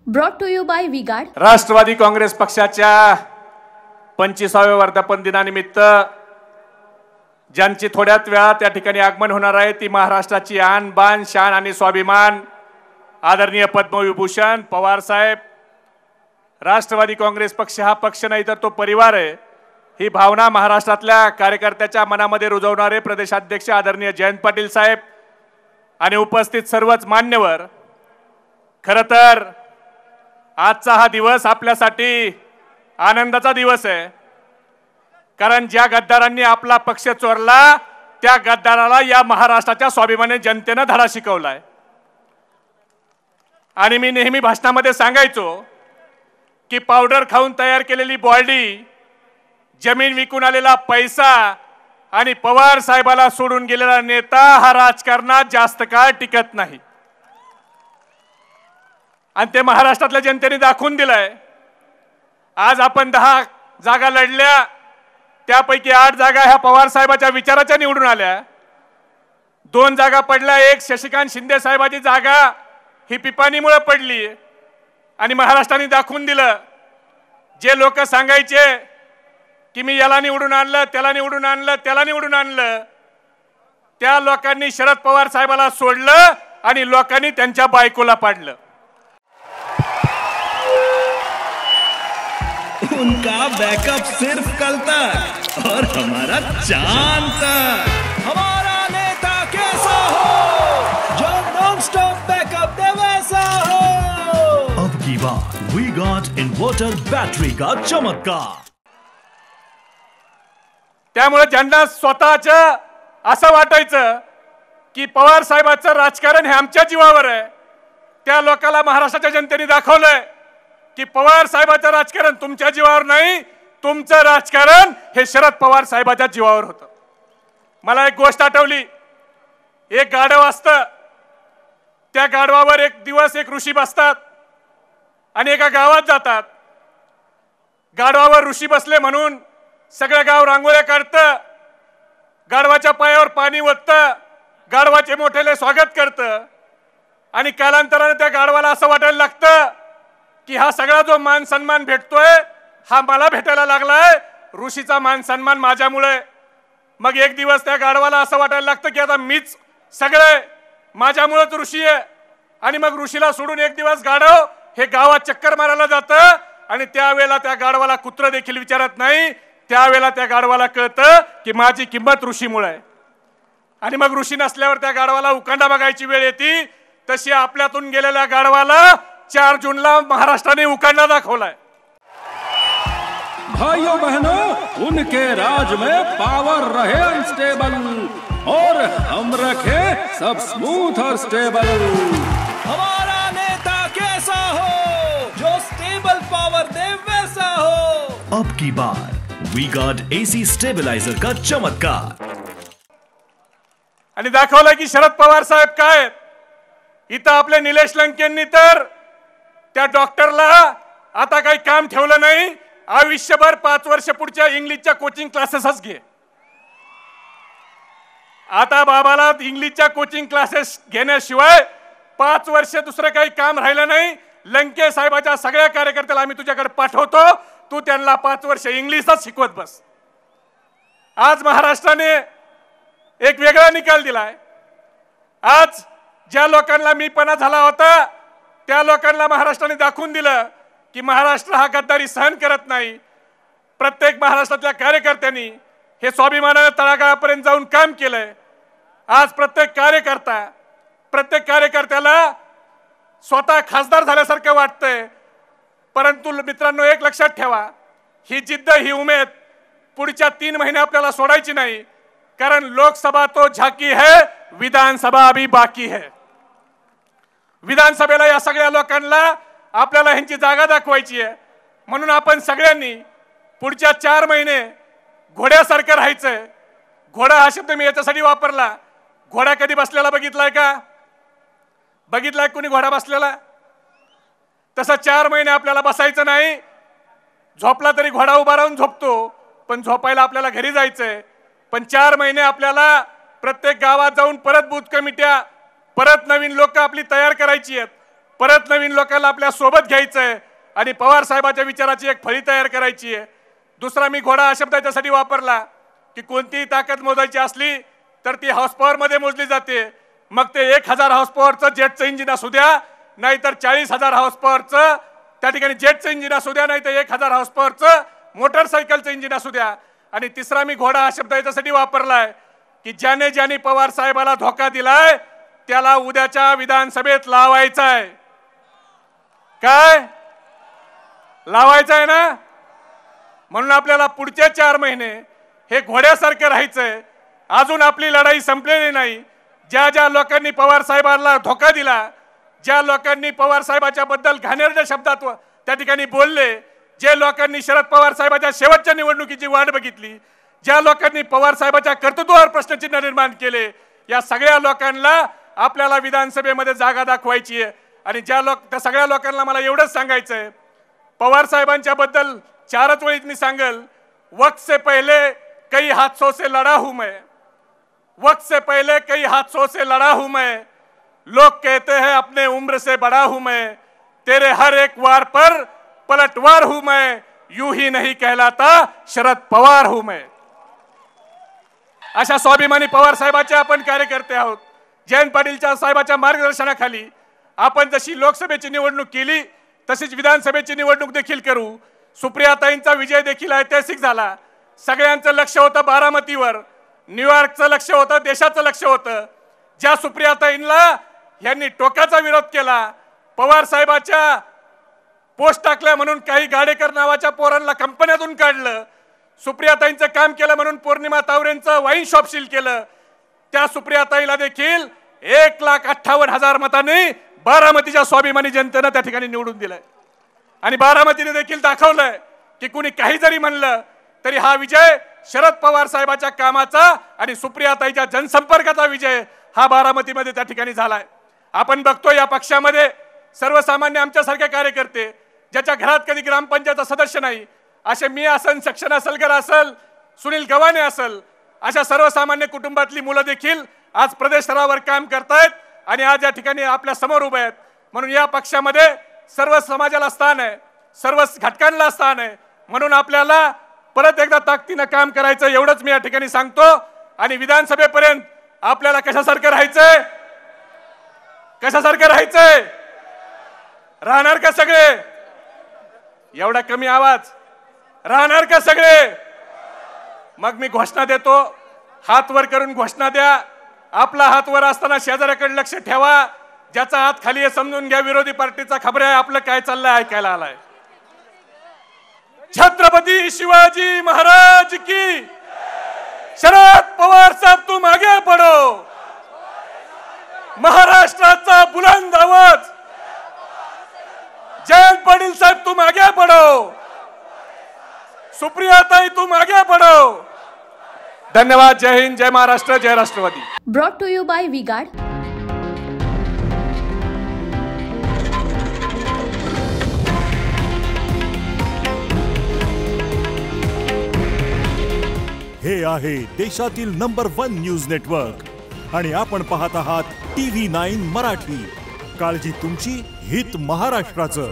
Brought to you by V-Guard. Rashtrawadi Congress पक्षाच्या 25व्या वर्धापन दिनानिमित्त ज्यांची थोड्याच वेळात त्या ठिकाणी आगमन होणार आहे ती महाराष्ट्राची आन बान शान आणि स्वाभिमान आदरणीय पद्मविभूषण पवार साहेब. राष्ट्रवादी काँग्रेस पक्ष हा पक्ष नाही तर तो परिवार आहे ही भावना महाराष्ट्रातल्या कार्यकर्त्याच्या मनामध्ये रुजवणारे प्रदेशाध्यक्ष आदरणीय जयंत पाटील साहेब आणि उपस्थित सर्वच मान्यवर. खरं तर आजचा हा दिवस आपल्यासाठी आनंदाचा दिवस आहे, कारण ज्या गद्दारांनी आपला पक्ष चोरला त्या गद्दाराला या महाराष्ट्राच्या स्वाभिमानी जनतेने धडा शिकवलाय. आणि मी नेहमी भाषणामध्ये सांगायचो की पावडर खाऊन तयार केलेली बॉडी, जमीन विकून आलेला पैसा आणि पवार साहेबाला सोडून गेलेला नेता हा राजकारणात जास्त काळ टिकत नाही. आणि ते महाराष्ट्रातल्या जनतेने दाखवून दिलंय. आज आपण 10 जागा लढल्या, त्यापैकी 8 जागा ह्या पवार साहेबाच्या विचाराच्या निवडून आल्या. 2 जागा पडल्या, एक शशिकांत शिंदे साहेबाची जागा ही पिपाणीमुळे पडली. आणि महाराष्ट्राने दाखवून दिलं, जे लोक सांगायचे की मी याला निवडून आणलं त्याला निवडून आणलं त्याला निवडून आणलं, त्या लोकांनी शरद पवार साहेबाला सोडलं आणि लोकांनी त्यांच्या बायकोला पाडलं. उनका बैकअप सिर्फ कल तक और हमारा चांद तक. हमारा नेता कैसा हो जो नॉन स्टॉप बैकअप दे वैसा हो. अब की बात वी गॉट इन्वर्टर बैटरी का चमत्कार. त्यामुळे ज्यांना स्वतःचं असं वाटायचं की पवार साहेबांचं राजकारण हे आमच्या जीवावर आहे, त्या लोकांना महाराष्ट्राच्या जनतेने दाखवलंय की पवार साहेबांचं राजकारण तुमच्या जीवावर नाही, तुमचं राजकारण हे शरद पवार साहेबांच्या जीवावर होतं. मला एक गोष्ट आठवली. एक गाढव असतं, त्या गाढवावर एक दिवस एक ऋषी बसतात आणि एका गावात जातात. गाढवावर ऋषी बसले म्हणून सगळं गाव रांगोळ्या काढतं, गाढवाच्या पायावर पाणी ओततं, गाढवाचे मोठेले स्वागत करतं. आणि कालांतराने त्या गाढवाला असं वाटायला लागतं की हा सगळा जो मान सन्मान भेटतोय हा मला भेटायला लागलाय, ऋषीचा मान सन्मान माझ्यामुळे. मग एक दिवस त्या गाढवाला असं वाटायला लागतं की आता मीच सगळे, माझ्यामुळेच ऋषी आहे. आणि मग ऋषीला सोडून एक दिवस गाढव हे गावात चक्कर मारायला जातं आणि त्यावेळेला त्या गाढवाला कुत्र देखील विचारत नाही. त्यावेळेला त्या गाढवाला कळतं की माझी किंमत ऋषीमुळे आहे. आणि मग ऋषी नसल्यावर त्या गाढवाला उकांडा बघायची वेळ येते. तशी आपल्यातून गेलेल्या गाढवाला 4 जूनला महाराष्ट्राने उकांडा दाखवलाय. भाइयों बहनों, उनके राज में पावर रहे अनस्टेबल और हम रखे सब स्मूथ और स्टेबल. हमारा नेता कैसा हो जो स्टेबल पावर दे वैसा हो. अब की बार वी गॉट एसी स्टेबलाइजर का चमत्कार. आणि दाखवलं की शरद पवार साहेब काय. इथं आपले निलेश लंकेंनी तर त्या डॉक्टरला आता काही काम ठेवलं नाही, आयुष्यभर 5 वर्ष पुढच्या इंग्लिशच्या कोचिंग क्लासेसच घे. आता बाबाला इंग्लिशच्या कोचिंग क्लासेस घेण्याशिवाय 5 वर्ष दुसरं काही काम राहिलं नाही. लंके साहेबाच्या सगळ्या कार्यकर्त्याला आम्ही तुझ्याकडे पाठवतो, तू त्यांना 5 वर्ष इंग्लिशच शिकवत बस. आज महाराष्ट्राने एक वेगळा निकाल दिलाय. आज ज्या लोकांना मीपणा झाला होता त्या लोकांना महाराष्ट्राने दाखवून दिलं की महाराष्ट्र हा गद्दारी सहन करत नाही. प्रत्येक महाराष्ट्रातल्या कार्यकर्त्यांनी हे स्वाभिमानाने तळागाळापर्यंत जाऊन काम केलंय. आज प्रत्येक कार्यकर्त्याला स्वतः खासदार झाल्यासारखं वाटतंय. परंतु मित्रांनो, एक लक्षात ठेवा, ही जिद्द ही उमेद पुढच्या 3 महिने आपल्याला सोडायची नाही, कारण लोकसभा तो झाकी है, विधानसभा अभी बाकी है. विधानसभेला या सगळ्या लोकांना आपल्याला ह्यांची जागा दाखवायची आहे. म्हणून आपण सगळ्यांनी पुढच्या 4 महिने घोड्यासारखं राहायचंय. घोडा हा शब्द मी याच्यासाठी वापरला, घोडा कधी बसलेला बघितलाय का? बघितलाय कोणी घोडा बसलेला? तसं 4 महिने आपल्याला बसायचं नाही. झोपला तरी घोडा उभा राहून झोपतो, पण झोपायला आपल्याला घरी जायचंय. पण 4 महिने आपल्याला प्रत्येक गावात जाऊन परत बूथ कमिट्या, परत नवीन लोक आपली तयार करायची आहेत. परत नवीन लोकांना आपल्या सोबत घ्यायचंय आणि पवार साहेबांच्या विचाराची एक फळी तयार करायची आहे. दुसरा मी घोडा हा शब्द याच्यासाठी वापरला की कोणतीही ताकद मोजायची असली तर ती हॉर्स पॉवर मध्ये मोजली जाते. मग ते 1000 हॉर्स पॉवरचं जेटचं इंजिन असू द्या, नाहीतर 40,000 हॉर्स पॉवरचं त्या ठिकाणी जेटचं इंजिन असू द्या, नाहीतर 1000 हॉर्स पॉवरचं मोटरसायकलचं इंजिन असू द्या. आणि तिसरा मी घोडा हा शब्द याच्यासाठी वापरलाय की ज्याने ज्याने पवार साहेबाला धोका दिलाय त्याला उद्याच्या विधानसभेत लावायचा आहे. काय लावायचं आहे ना? म्हणून आपल्याला पुढचे 4 महिने हे घोड्यासारखं राहायचंय. अजून आपली लढाई संपलेली नाही. ज्या ज्या लोकांनी पवार साहेबांना धोका दिला, ज्या लोकांनी पवार साहेबांच्या बद्दल घाणेरड्या शब्दात त्या ठिकाणी बोलले, जे लोकांनी शरद पवार साहेबांच्या शेवटच्या निवडणुकीची वाट बघितली, ज्या लोकांनी पवार साहेबांच्या कर्तृत्वावर प्रश्नचिन्ह निर्माण केले, या सगळ्या लोकांना आपल्याला विधानसभेमध्ये जागा दाखवायची आहे. आणि त्या सगळ्या लोकांना मला एवढंच सांगायचंय, पवार साहेबांच्या बद्दल 4च वेळीत मी सांगल, वक्त से पहले कई हादसों से लड़ा हूं मैं, वक्त से पहले कई हादसों से लड़ा हूं मैं, लोग कहते हैं अपने उम्र से बड़ा हूं मैं, तेरे हर एक वार पर पलटवार हूं मैं, यूं ही नहीं कहलाता शरद पवार हूं मैं. अशा स्वाभिमानी पवार साहेबांचे आपण कार्यकर्ते आहोत. जयंत पाटीलच्या साहेबांच्या मार्गदर्शनाखाली आपण जशी लोकसभेची निवडणूक केली तशीच विधानसभेची निवडणूक देखील करू. सुप्रियाताईंचा विजय देखील ऐतिहासिक झाला. सगळ्यांचं लक्ष होतं बारामतीवर, न्यूयॉर्कचं लक्ष होतं, देशाचं लक्ष होतं. ज्या सुप्रियाताईंना यांनी टोकाचा विरोध केला, पवार साहेबांच्या पोस्ट टाकल्या म्हणून काही गाडेकर नावाच्या पोरांना कंपन्यातून काढलं, सुप्रियाताईंचं काम केलं म्हणून पौर्णिमा तावरेंचं वाईन शॉप सील केलं, त्या सुप्रियाताईला देखील 1,58,000 मतांनी बारामतीच्या स्वाभिमानी जनतेनं त्या ठिकाणी निवडून दिलंय. आणि बारामतीने देखील दाखवलंय की कुणी काही जरी म्हणलं तरी हा विजय शरद पवार साहेबांच्या कामाचा आणि सुप्रियाताईच्या जनसंपर्काचा विजय हा बारामतीमध्ये त्या ठिकाणी झालाय. आपण बघतो या पक्षामध्ये सर्वसामान्य आमच्यासारखे कार्यकर्ते, ज्याच्या घरात कधी ग्रामपंचायतचा सदस्य नाही, असे मी असेल, सक्सेना सलगर असेल, सुनील गव्हाणे असेल, अशा सर्वसामान्य कुटुंबातली मुलं देखील आज प्रदेश स्तरावर काम करतायत आणि आज या ठिकाणी आपल्या समोर उभे आहेत. म्हणून या पक्षामध्ये सर्व समाजाला स्थान आहे, सर्व घटकांना स्थान आहे. म्हणून आपल्याला परत एकदा ताकदीनं काम करायचं एवढंच मी या ठिकाणी सांगतो. आणि विधानसभेपर्यंत आपल्याला कशासारखं राहायचंय, कशासारखं राहायचंय, राहणार का सगळे? एवढा कमी आवाज, राहणार का सगळे? मग मी घोषणा देतो, हात वर करून घोषणा द्या. आपला हात वर असताना शेजाऱ्याकडे लक्ष ठेवा. ज्याचा हात खाली आहे समजून घ्या विरोधी पार्टीचा खबर आहे, आपलं काय चाललंय ऐकायला आलाय. छत्रपती शिवाजी महाराज की, शरद पवार साहब तुम आगे बढ़ो. महाराष्ट्राचा बुलंद आवाज, जयंत पाटील साहब तुम आगे बढ़ो, सुप्रियाताई तुम आगे बढ़ो. धन्यवाद. जय हिंद, जय महाराष्ट्र, जय Rashtrawadi. Brought to you by V-Guard. हे आहे देशातील नंबर 1 न्यूज नेटवर्क आणि आपण पाहत आहात TV9 मराठी. काळजी तुमची, हित महाराष्ट्राचं.